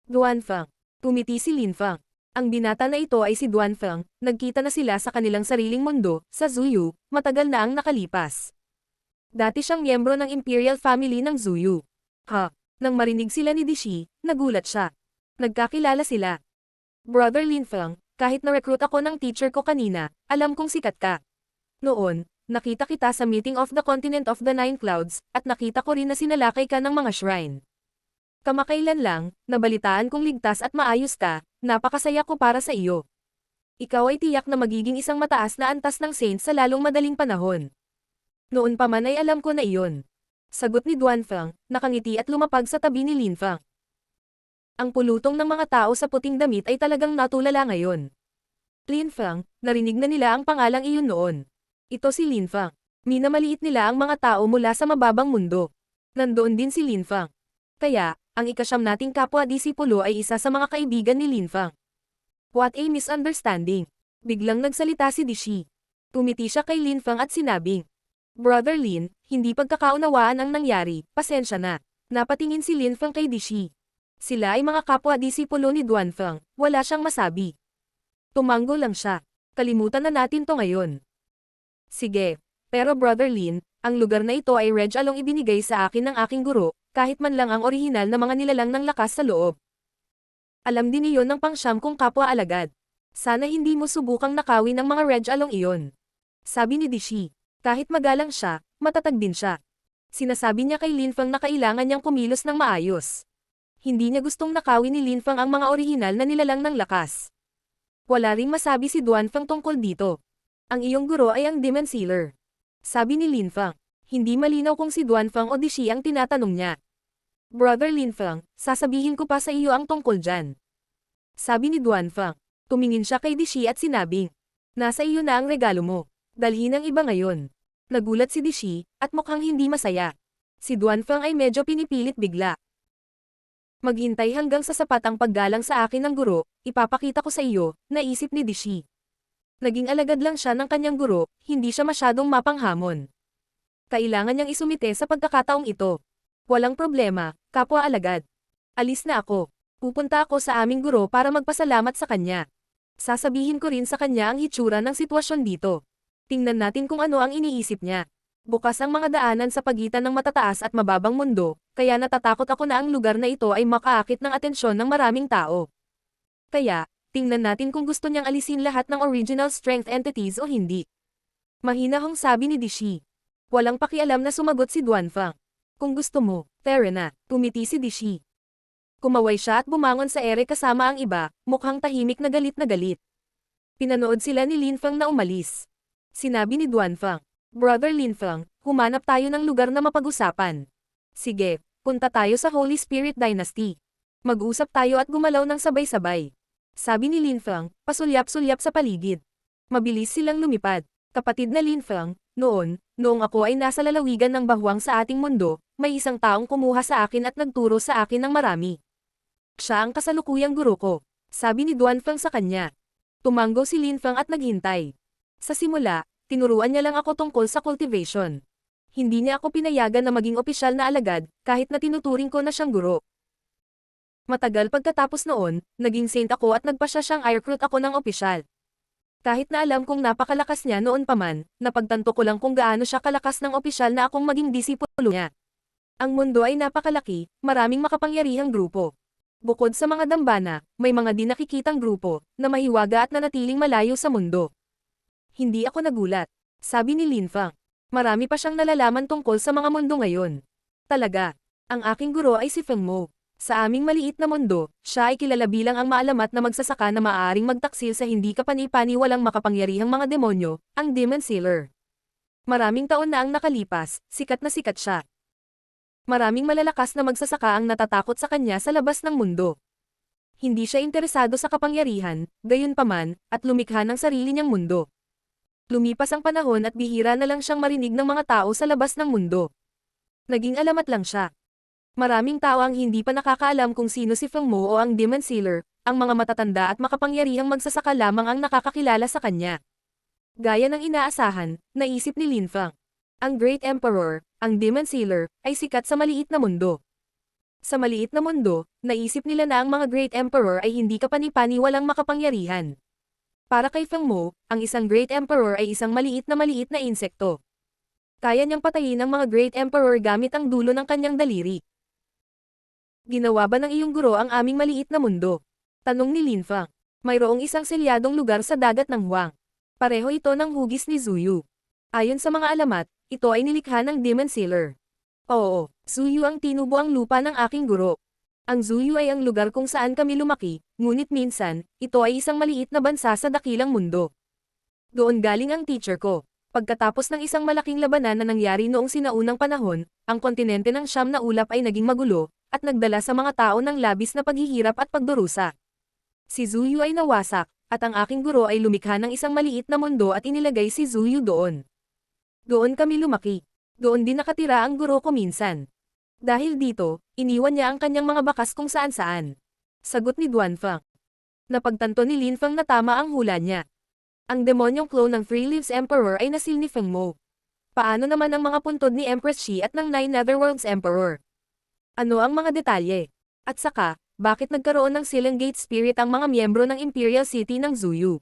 Duan Feng. Tumiti si Lin Feng. Ang binata na ito ay si Duan Feng, nagkita na sila sa kanilang sariling mundo, sa Zuyu, matagal na ang nakalipas. Dati siyang miyembro ng Imperial Family ng Zuyu. Nang marinig sila ni Dishi, nagulat siya. Nagkakilala sila. Brother Lin Feng, kahit na-recruit ako ng teacher ko kanina, alam kong sikat ka. Noon, nakita kita sa meeting of the Continent of the Nine Clouds, at nakita ko rin na sinalakay ka ng mga shrine. Kamakailan lang, nabalitaan kong ligtas at maayos ka, napakasaya ko para sa iyo. Ikaw ay tiyak na magiging isang mataas na antas ng saint sa lalong madaling panahon. Noon pa man ay alam ko na iyon. Sagot ni Duan Feng, nakangiti at lumapag sa tabi ni Lin Feng. Ang pulutong ng mga tao sa puting damit ay talagang natulala ngayon. Lin Feng, narinig na nila ang pangalang iyon noon. Ito si Lin Feng. Minamaliit nila ang mga tao mula sa mababang mundo. Nandoon din si Lin Feng. Kaya, ang ikasyam nating kapwa-disipulo ay isa sa mga kaibigan ni Lin Feng. What a misunderstanding. Biglang nagsalita si Dishi. Tumiti siya kay Lin Feng at sinabing, Brother Lin, hindi pagkakaunawaan ang nangyari, pasensya na. Napatingin si Lin Feng kay Dishi. Sila ay mga kapwa-disipulo ni Duan Feng, wala siyang masabi. Tumango lang siya. Kalimutan na natin to ngayon. Sige. Pero Brother Lin, ang lugar na ito ay Reg Along ibinigay sa akin ng aking guro, kahit man lang ang orihinal na mga nilalang ng lakas sa loob. Alam din iyon ng pangsyam kong kapwa-alagad. Sana hindi mo subukang nakawin ang mga Reg Along iyon. Sabi ni Dishi. Kahit magalang siya, matatag din siya. Sinasabi niya kay Lin Feng na kailangan niyang kumilos ng maayos. Hindi niya gustong nakawin ni Lin Feng ang mga orihinal na nilalang ng lakas. Wala ring masabi si Duan Feng tungkol dito. Ang iyong guro ay ang Demon Sealer. Sabi ni Lin Feng. Hindi malinaw kung si Duan Feng o Dishi ang tinatanong niya. Brother Lin Feng, sasabihin ko pa sa iyo ang tungkol dyan. Sabi ni Duan Feng. Tumingin siya kay Dishi at sinabing, nasa iyo na ang regalo mo. Dalhin ang iba ngayon. Nagulat si Dishi, at mukhang hindi masaya. Si Duanfang ay medyo pinipilit bigla. Maghintay hanggang sa sapat ang paggalang sa akin ng guro, ipapakita ko sa iyo, naisip ni Dishi. Naging alagad lang siya ng kanyang guro, hindi siya masyadong mapanghamon. Kailangan niyang isumite sa pagkakataong ito. Walang problema, kapwa alagad. Alis na ako. Pupunta ako sa aming guro para magpasalamat sa kanya. Sasabihin ko rin sa kanya ang hitsura ng sitwasyon dito. Tingnan natin kung ano ang iniisip niya. Bukas ang mga daanan sa pagitan ng matataas at mababang mundo, kaya natatakot ako na ang lugar na ito ay makaakit ng atensyon ng maraming tao. Kaya, tingnan natin kung gusto niyang alisin lahat ng original strength entities o hindi. Mahinahong sabi ni Dishi. Walang pakialam na sumagot si Duanfang. Kung gusto mo, tara na, tumiti si Dishi. Kumaway siya at bumangon sa ere kasama ang iba, mukhang tahimik na galit na galit. Pinanood sila ni Linfang na umalis. Sinabi ni Duanfang, Brother Linfang, humanap tayo ng lugar na mapag-usapan. Sige, punta tayo sa Holy Spirit Dynasty. Mag-usap tayo at gumalaw ng sabay-sabay. Sabi ni Linfang, pasulyap-sulyap sa paligid. Mabilis silang lumipad. Kapatid na Linfang, noong ako ay nasa lalawigan ng bahwang sa ating mundo, may isang taong kumuha sa akin at nagturo sa akin ng marami. Siya ang kasalukuyang guro ko. Sabi ni Duanfang sa kanya. Tumanggo si Linfang at naghintay. Sa simula, tinuruan niya lang ako tungkol sa cultivation. Hindi niya ako pinayagan na maging opisyal na alagad, kahit na tinuturing ko na siyang guro. Matagal pagkatapos noon, naging saint ako at nagpasya siyang i-recruit ako ng opisyal. Kahit na alam kong napakalakas niya noon pa man, napagtanto ko lang kung gaano siya kalakas ng opisyal na akong maging disipulo niya. Ang mundo ay napakalaki, maraming makapangyarihang grupo. Bukod sa mga dambana, may mga di nakikitang grupo, na mahiwaga at nanatiling malayo sa mundo. Hindi ako nagulat. Sabi ni Linfang. Marami pa siyang nalalaman tungkol sa mga mundo ngayon. Talaga. Ang aking guro ay si Feng Mo. Sa aming maliit na mundo, siya ay kilala bilang ang maalamat na magsasaka na maaaring magtaksil sa hindi kapani-paniwalang makapangyarihang mga demonyo, ang Demon Sealer. Maraming taon na ang nakalipas, sikat na sikat siya. Maraming malalakas na magsasaka ang natatakot sa kanya sa labas ng mundo. Hindi siya interesado sa kapangyarihan, gayunpaman, at lumikha ng sarili niyang mundo. Lumipas ang panahon at bihira na lang siyang marinig ng mga tao sa labas ng mundo. Naging alamat lang siya. Maraming tao ang hindi pa nakakaalam kung sino si Feng Mo o ang Demon Sealer, ang mga matatanda at makapangyarihang magsasaka lamang ang nakakakilala sa kanya. Gaya ng inaasahan, naisip ni Linfang. Ang Great Emperor, ang Demon Sealer, ay sikat sa maliit na mundo. Sa maliit na mundo, naisip nila na ang mga Great Emperor ay hindi kapani-paniwalang makapangyarihan. Para kay Feng Mo, ang isang Great Emperor ay isang maliit na insekto. Kaya niyang patayin ang mga Great Emperor gamit ang dulo ng kanyang daliri. Ginawa ba ng iyong guro ang aming maliit na mundo? Tanong ni Linfang. Mayroong isang selyadong lugar sa dagat ng Huang. Pareho ito ng hugis ni Zuyu. Ayon sa mga alamat, ito ay nilikha ng Demon Sealer. Oo, Zuyu ang tinubo ang lupa ng aking guro. Ang Zuyu ay ang lugar kung saan kami lumaki, ngunit minsan, ito ay isang maliit na bansa sa dakilang mundo. Doon galing ang teacher ko. Pagkatapos ng isang malaking labanan na nangyari noong sinaunang panahon, ang kontinente ng Siyam na Ulap ay naging magulo, at nagdala sa mga tao ng labis na paghihirap at pagdurusa. Si Zuyu ay nawasak, at ang aking guro ay lumikha ng isang maliit na mundo at inilagay si Zuyu doon. Doon kami lumaki. Doon din nakatira ang guro ko minsan. Dahil dito, iniwan niya ang kanyang mga bakas kung saan-saan. Sagot ni Duanfang. Napagtanto ni Linfang na tama ang hula niya. Ang demonyong clone ng Three Leaves Emperor ay nasil ni Feng Mo. Paano naman ang mga puntod ni Empress Shi at ng Nine Netherworlds Emperor? Ano ang mga detalye? At saka, bakit nagkaroon ng Silang Gate Spirit ang mga miyembro ng Imperial City ng Zuyu?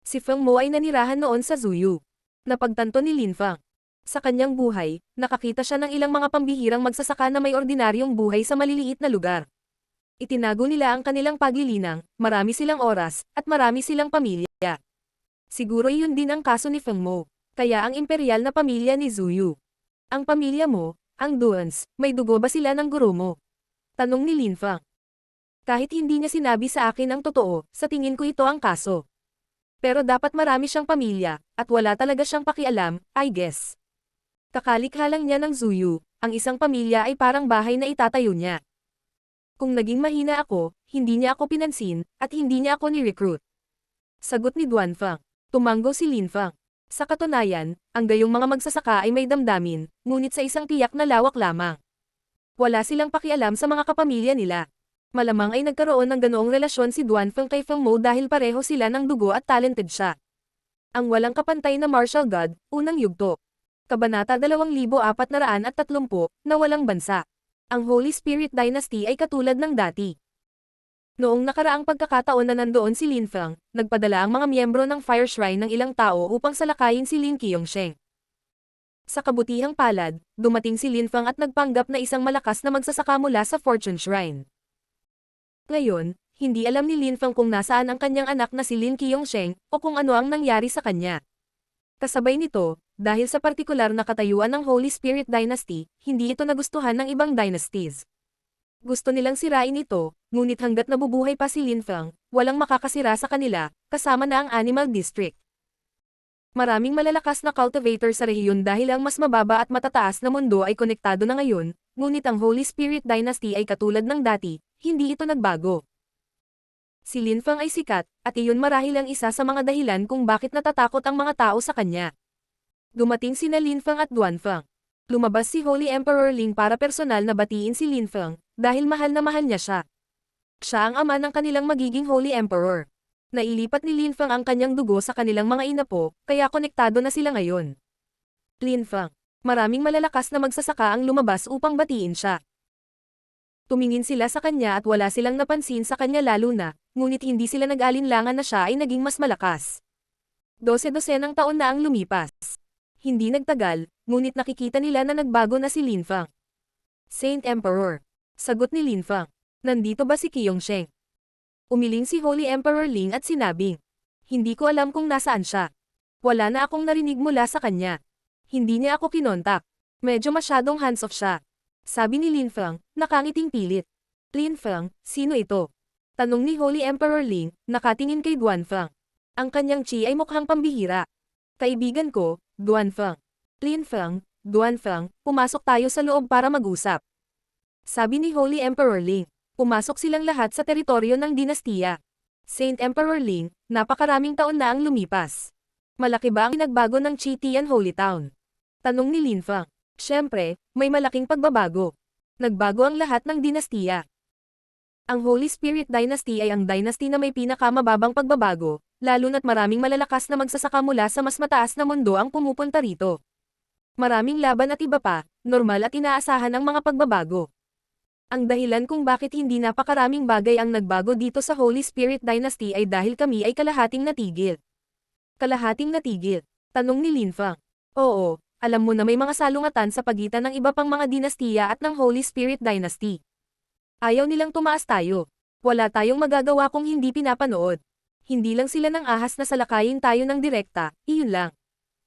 Si Feng Mo ay nanirahan noon sa Zuyu. Napagtanto ni Linfang. Sa kanyang buhay, nakakita siya ng ilang mga pambihirang magsasaka na may ordinaryong buhay sa maliliit na lugar. Itinago nila ang kanilang paglilinang, marami silang oras, at marami silang pamilya. Siguro iyon din ang kaso ni Feng Mo, kaya ang imperial na pamilya ni Zuyu. Ang pamilya mo, ang Duans, may dugo ba sila ng guro mo? Tanong ni Linfang. Kahit hindi niya sinabi sa akin ang totoo, sa tingin ko ito ang kaso. Pero dapat marami siyang pamilya, at wala talaga siyang pakialam, I guess. Kakalikha lang niya ng Zuyu, ang isang pamilya ay parang bahay na itatayo niya. Kung naging mahina ako, hindi niya ako pinansin, at hindi niya ako ni-recruit. Sagot ni Duanfang. Tumanggo si Linfang. Sa katunayan, ang gayong mga magsasaka ay may damdamin, ngunit sa isang tiyak na lawak lamang. Wala silang pakialam sa mga kapamilya nila. Malamang ay nagkaroon ng ganoong relasyon si Duanfeng kay Feng Mo dahil pareho sila ng dugo at talented siya. Ang walang kapantay na martial god, unang yugto. Kabanata 2430 na walang bansa. Ang Holy Spirit Dynasty ay katulad ng dati. Noong nakaraang pagkakataon na nandoon si Lin Feng, nagpadala ang mga miyembro ng Fire Shrine ng ilang tao upang salakayin si Lin Qiongsheng. Sa kabutihang palad, dumating si Lin Feng at nagpanggap na isang malakas na magsasaka mula sa Fortune Shrine. Ngayon, hindi alam ni Lin Feng kung nasaan ang kanyang anak na si Lin Qiongsheng o kung ano ang nangyari sa kanya. Kasabay nito, dahil sa partikular na katayuan ng Holy Spirit Dynasty, hindi ito nagustuhan ng ibang dynasties. Gusto nilang sirain ito, ngunit hanggat nabubuhay pa si Lin Feng, walang makakasira sa kanila, kasama na ang Animal District. Maraming malalakas na cultivator sa rehiyon dahil ang mas mababa at matataas na mundo ay konektado na ngayon, ngunit ang Holy Spirit Dynasty ay katulad ng dati, hindi ito nagbago. Si Lin Feng ay sikat, at iyon marahil ang isa sa mga dahilan kung bakit natatakot ang mga tao sa kanya. Dumating sina Lin Feng at Duanfeng. Lumabas si Holy Emperor Ling para personal na batiin si Lin Feng, dahil mahal na mahal niya siya. Siya ang ama ng kanilang magiging Holy Emperor. Nailipat ni Lin Feng ang kanyang dugo sa kanilang mga inapo, kaya konektado na sila ngayon. Lin Feng. Maraming malalakas na magsasaka ang lumabas upang batiin siya. Tumingin sila sa kanya at wala silang napansin sa kanya lalo na, ngunit hindi sila nag-alinlangan na siya ay naging mas malakas. 12-12 taon na ang lumipas. Hindi nagtagal, ngunit nakikita nila na nagbago na si Lin Feng. Saint Emperor. Sagot ni Lin Feng. Nandito ba si Qiongsheng? Umiling si Holy Emperor Ling at sinabing, hindi ko alam kung nasaan siya. Wala na akong narinig mula sa kanya. Hindi niya ako kinontak. Medyo masyadong hands-off siya. Sabi ni Lin Feng, nakangiting pilit. Lin Feng, sino ito? Tanong ni Holy Emperor Ling, nakatingin kay Duanfeng. Ang kanyang chi ay mukhang pambihira. Kaibigan ko, Duanfeng. Lin Feng, Duanfeng, pumasok tayo sa loob para mag-usap. Sabi ni Holy Emperor Ling. Pumasok silang lahat sa teritoryo ng dinastiya. Saint Emperor Ling, napakaraming taon na ang lumipas. Malaki ba ang pinagbago ng Chitian Holy Town? Tanong ni Lin Feng. Siyempre, may malaking pagbabago. Nagbago ang lahat ng dinastiya. Ang Holy Spirit Dynasty ay ang dynasty na may pinakamababang pagbabago, lalo na't maraming malalakas na magsasaka mula sa mas mataas na mundo ang pumupunta rito. Maraming laban at iba pa, normal at inaasahan ang mga pagbabago. Ang dahilan kung bakit hindi napakaraming bagay ang nagbago dito sa Holy Spirit Dynasty ay dahil kami ay kalahating natigil. Kalahating natigil? Tanong ni Lin Feng. Oo, alam mo na may mga salungatan sa pagitan ng iba pang mga dinastiya at ng Holy Spirit Dynasty. Ayaw nilang tumaas tayo. Wala tayong magagawa kung hindi pinapanood. Hindi lang sila nang ahas na salakayin tayo ng direkta, iyon lang.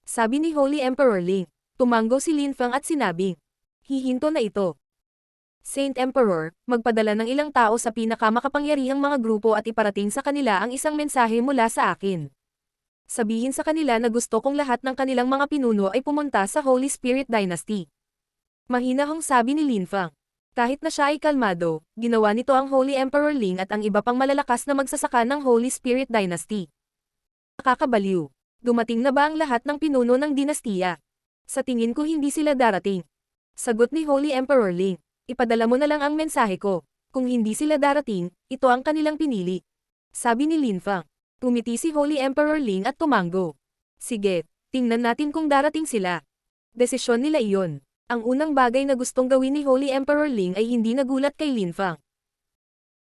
Sabi ni Holy Emperor Ling. Tumanggo si Lin Feng at sinabing, hihinto na ito. Saint Emperor, magpadala ng ilang tao sa pinakamakapangyarihang mga grupo at iparating sa kanila ang isang mensahe mula sa akin. Sabihin sa kanila na gusto kong lahat ng kanilang mga pinuno ay pumunta sa Holy Spirit Dynasty. Mahinahong sabi ni Lin Feng. Kahit na siya ay kalmado, ginawa nito ang Holy Emperor Ling at ang iba pang malalakas na magsasaka ng Holy Spirit Dynasty. Nakakabaliw. Dumating na ba ang lahat ng pinuno ng dinastiya? Sa tingin ko hindi sila darating. Sagot ni Holy Emperor Ling. Ipadala mo na lang ang mensahe ko. Kung hindi sila darating, ito ang kanilang pinili. Sabi ni Lin Feng. Tumiti si Holy Emperor Ling at tumanggo. Sige, tingnan natin kung darating sila. Desisyon nila iyon. Ang unang bagay na gustong gawin ni Holy Emperor Ling ay hindi nagulat kay Lin Feng.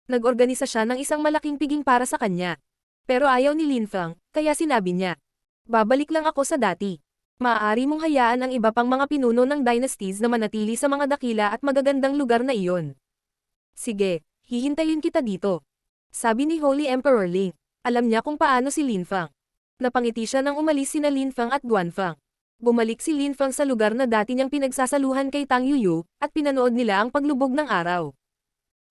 Nag-organisa siya ng isang malaking piging para sa kanya. Pero ayaw ni Lin Feng, kaya sinabi niya. Babalik lang ako sa dati. Maaari mong hayaan ang iba pang mga pinuno ng dynasties na manatili sa mga dakila at magagandang lugar na iyon. Sige, hihintayin kita dito. Sabi ni Holy Emperor Ling. Alam niya kung paano si Lin Feng. Napangiti siya nang umalis sina Lin Feng at Duanfeng. Bumalik si Lin Feng sa lugar na dati niyang pinagsasaluhan kay Tang Yuyu, at pinanood nila ang paglubog ng araw.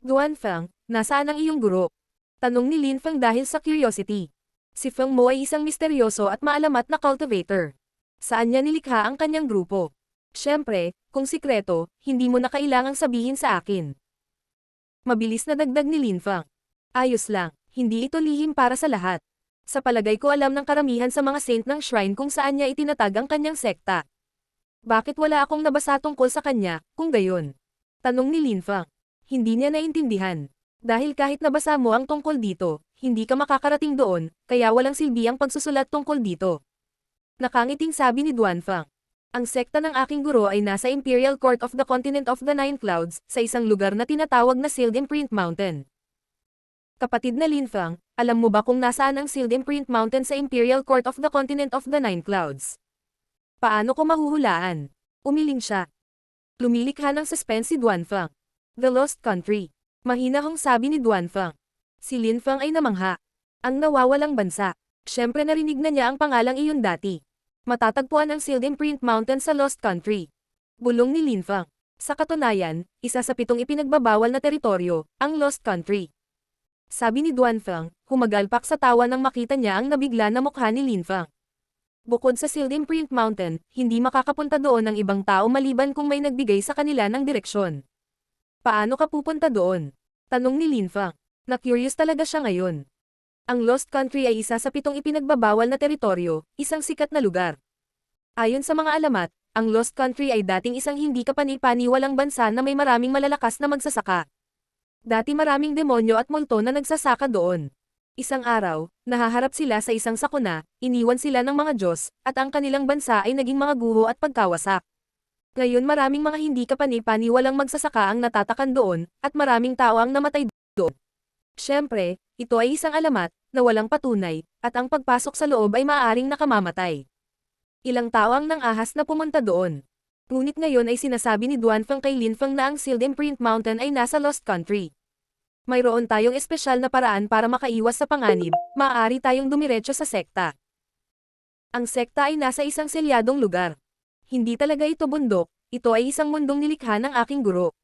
Duanfeng, nasaan ang iyong guro? Tanong ni Lin Feng dahil sa curiosity. Si Feng Mo ay isang misteryoso at maalamat na cultivator. Saan niya nilikha ang kanyang grupo? Siyempre, kung sikreto, hindi mo na kailangang sabihin sa akin. Mabilis na dagdag ni Lin Feng. Ayos lang, hindi ito lihim para sa lahat. Sa palagay ko alam ng karamihan sa mga saint ng shrine kung saan niya itinatag ang kanyang sekta. Bakit wala akong nabasa tungkol sa kanya, kung gayon? Tanong ni Lin Feng. Hindi niya naintindihan. Dahil kahit nabasa mo ang tungkol dito, hindi ka makakarating doon, kaya walang silbi ang pagsusulat tungkol dito. Nakangiting sabi ni Duanfang. Ang sekta ng aking guro ay nasa Imperial Court of the Continent of the Nine Clouds, sa isang lugar na tinatawag na Sealed Imprint Mountain. Kapatid na Lin Feng, alam mo ba kung nasaan ang Sealed Imprint Mountain sa Imperial Court of the Continent of the Nine Clouds? Paano ko mahuhulaan? Umiling siya. Lumilikha ng suspense si Duanfang. The Lost Country. Mahinahong sabi ni Duanfang. Si Lin Feng ay namangha. Ang nawawalang bansa. Siyempre narinig na niya ang pangalang iyon dati. Matatagpuan ang Sealed Imprint Mountain sa Lost Country. Bulong ni Lin Feng. Sa katunayan, isa sa 7 ipinagbabawal na teritoryo, ang Lost Country. Sabi ni Duanfang, humagalpak sa tawa nang makita niya ang nabigla na mukha ni Lin Feng. Bukod sa Sealed Imprint Mountain, hindi makakapunta doon ang ibang tao maliban kung may nagbigay sa kanila ng direksyon. Paano ka pupunta doon? Tanong ni Lin Feng. Na-curious talaga siya ngayon. Ang Lost Country ay isa sa 7 ipinagbabawal na teritoryo, isang sikat na lugar. Ayon sa mga alamat, ang Lost Country ay dating isang hindi kapani-paniwalang bansa na may maraming malalakas na magsasaka. Dati maraming demonyo at multo na nagsasaka doon. Isang araw, nahaharap sila sa isang sakuna, iniwan sila ng mga Diyos, at ang kanilang bansa ay naging mga guho at pagkawasak. Ngayon maraming mga hindi kapani-paniwalang magsasaka ang natatakan doon, at maraming tao ang namatay doon. Siyempre, ito ay isang alamat, na walang patunay, at ang pagpasok sa loob ay maaaring nakamamatay. Ilang tao ang nang-ahas na pumunta doon. Ngunit ngayon ay sinasabi ni Duanfang kay Lin Feng na ang Sealed Imprint Mountain ay nasa Lost Country. Mayroon tayong espesyal na paraan para makaiwas sa panganib, maaari tayong dumiretso sa sekta. Ang sekta ay nasa isang selyadong lugar. Hindi talaga ito bundok, ito ay isang mundong nilikha ng aking guro.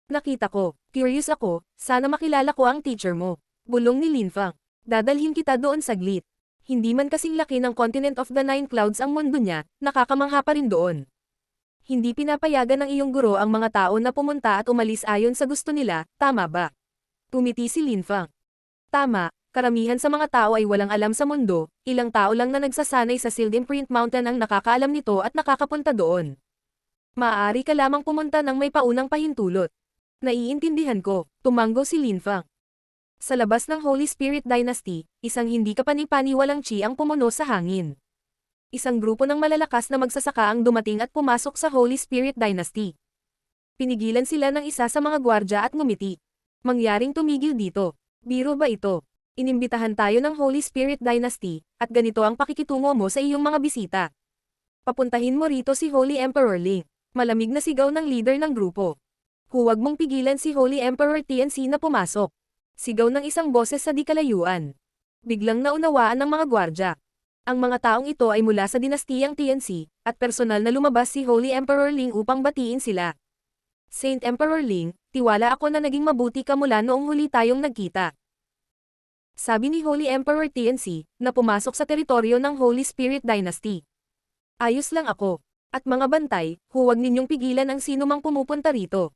Nakita ko, curious ako, sana makilala ko ang teacher mo. Bulong ni Lin Feng. Dadalhin kita doon saglit. Hindi man kasing laki ng Continent of the Nine Clouds ang mundo niya, nakakamangha pa rin doon. Hindi pinapayagan ng iyong guro ang mga tao na pumunta at umalis ayon sa gusto nila, tama ba? Tumiti si Lin Feng. Tama, karamihan sa mga tao ay walang alam sa mundo, ilang tao lang na nagsasanay sa Sealed Imprint Mountain ang nakakaalam nito at nakakapunta doon. Maaari ka lamang pumunta ng may paunang pahintulot. Naiintindihan ko, tumanggo si Lin Feng. Sa labas ng Holy Spirit Dynasty, isang hindi kapani-paniwalang chi ang pumuno sa hangin. Isang grupo ng malalakas na magsasaka ang dumating at pumasok sa Holy Spirit Dynasty. Pinigilan sila ng isa sa mga gwardya at ngumiti. Mangyaring tumigil dito. Biro ba ito? Inimbitahan tayo ng Holy Spirit Dynasty, at ganito ang pakikitungo mo sa iyong mga bisita. Papuntahin mo rito si Holy Emperor Ling. Malamig na sigaw ng leader ng grupo. Huwag mong pigilan si Holy Emperor Tianxi na pumasok. Sigaw ng isang boses sa di kalayuan. Biglang naunawaan ng mga gwardya. Ang mga taong ito ay mula sa dinastiyang Tianxi, at personal na lumabas si Holy Emperor Ling upang batiin sila. Saint Emperor Ling, tiwala ako na naging mabuti ka mula noong huli tayong nagkita. Sabi ni Holy Emperor Tianxi, na pumasok sa teritoryo ng Holy Spirit Dynasty. Ayos lang ako. At mga bantay, huwag ninyong pigilan ang sino mang pumupunta rito.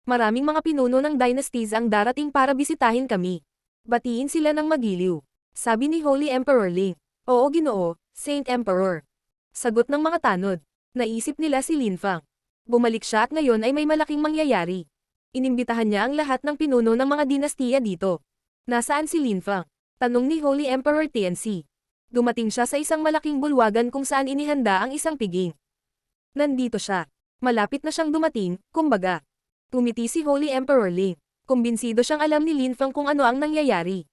Maraming mga pinuno ng dynasties ang darating para bisitahin kami. Batiin sila ng magiliw. Sabi ni Holy Emperor Ling. Oo Ginoo, Saint Emperor. Sagot ng mga tanod. Naisip nila si Lin Feng. Bumalik siya at ngayon ay may malaking mangyayari. Inimbitahan niya ang lahat ng pinuno ng mga dinastiya dito. Nasaan si Lin Feng? Tanong ni Holy Emperor Tianxi. Dumating siya sa isang malaking bulwagan kung saan inihanda ang isang piging. Nandito siya. Malapit na siyang dumating, kumbaga. Tumiti si Holy Emperor Ling. Kumbinsido siyang alam ni Lin Feng kung ano ang nangyayari.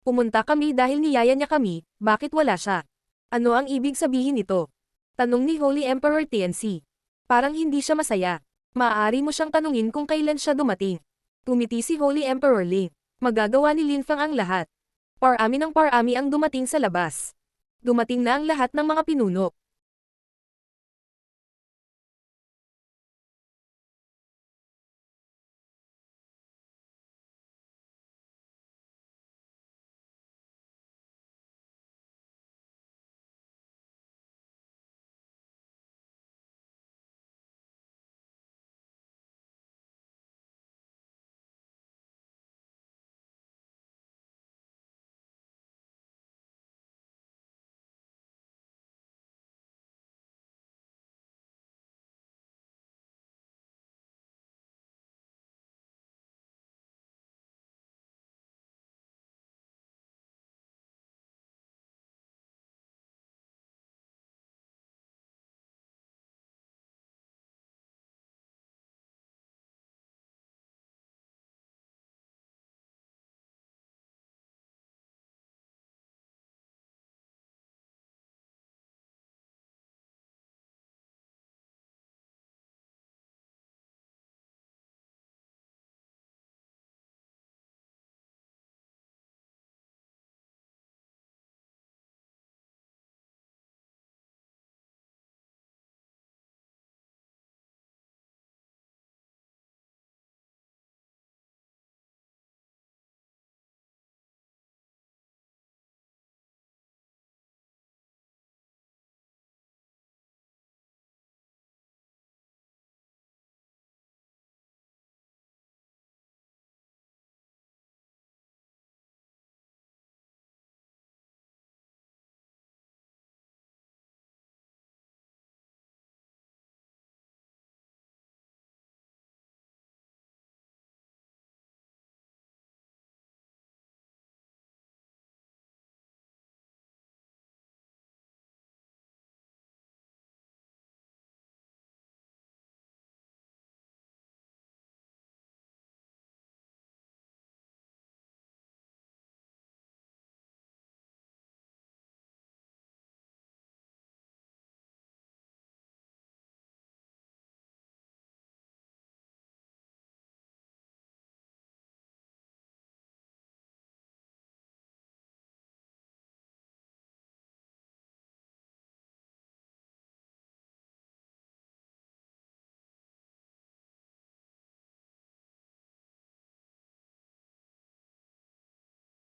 Pumunta kami dahil niyaya niya kami, bakit wala siya? Ano ang ibig sabihin nito? Tanong ni Holy Emperor Tianxi. Parang hindi siya masaya. Maaari mo siyang tanungin kung kailan siya dumating. Tumiti si Holy Emperor Ling. Magagawa ni Lin Feng ang lahat. Parami ng parami ang dumating sa labas. Dumating na ang lahat ng mga pinuno.